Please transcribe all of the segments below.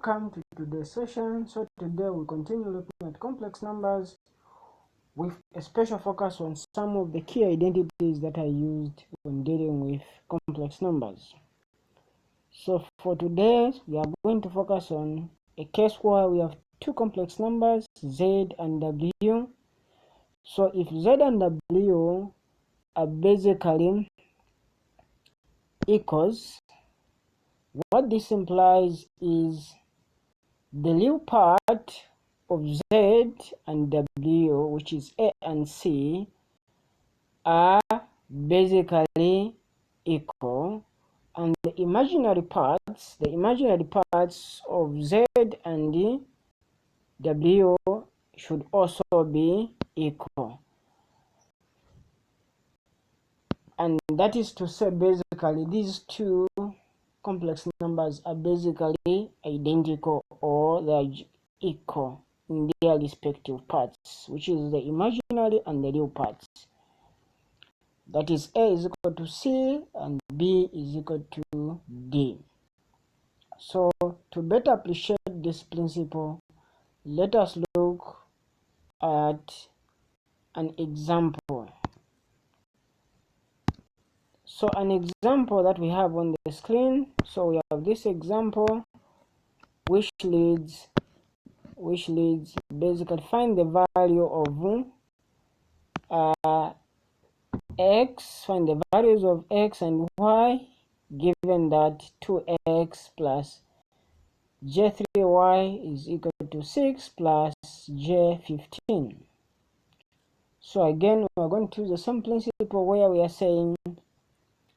Welcome to today's session. So today we continue looking at complex numbers with a special focus on some of the key identities that are used when dealing with complex numbers. So for today we are going to focus on a case where we have two complex numbers, Z and W. So if Z and W are basically equals, what this implies is the real part of Z and W, which is A and C, are basically equal, and the imaginary parts of Z and W should also be equal. And that is to say, basically these two complex numbers are basically identical, or they are equal in their respective parts, which is the imaginary and the real parts. That is, A is equal to C and B is equal to D. So to better appreciate this principle, let us look at an example. So an example that we have on the screen, so we have this example which leads basically find the value of x, find the values of x and y given that 2x plus j3y is equal to 6 plus j15. So again, we are going to use the same principle where we are saying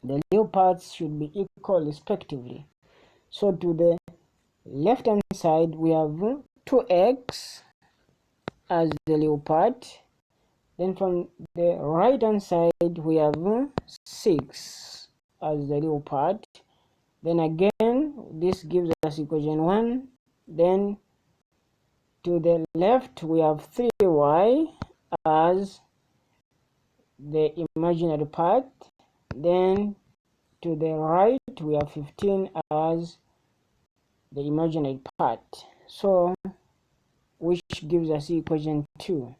the real parts should be equal respectively. So to the left hand side we have 2x as the real part, then from the right hand side we have 6 as the real part. Then again this gives us equation 1. Then to the left we have 3y as the imaginary part. Then to the right we have 15 as the imaginary part, so which gives us equation 2.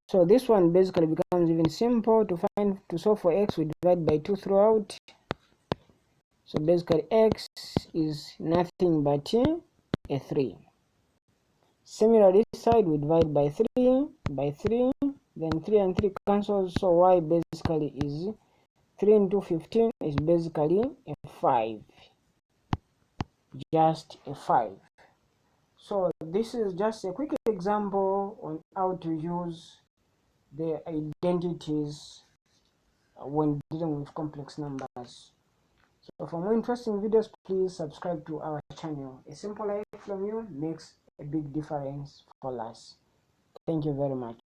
So this one basically becomes even simple. To solve for x, we divide by 2 throughout. So basically x is nothing but a 3. Similarly, this side we divide by 3, then 3 and 3 cancels, so y basically is 3 into 15 is basically a 5, just a 5. So this is just a quick example on how to use the identities when dealing with complex numbers. So for more interesting videos, please subscribe to our channel. A simple like from you makes a big difference for us. Thank you very much.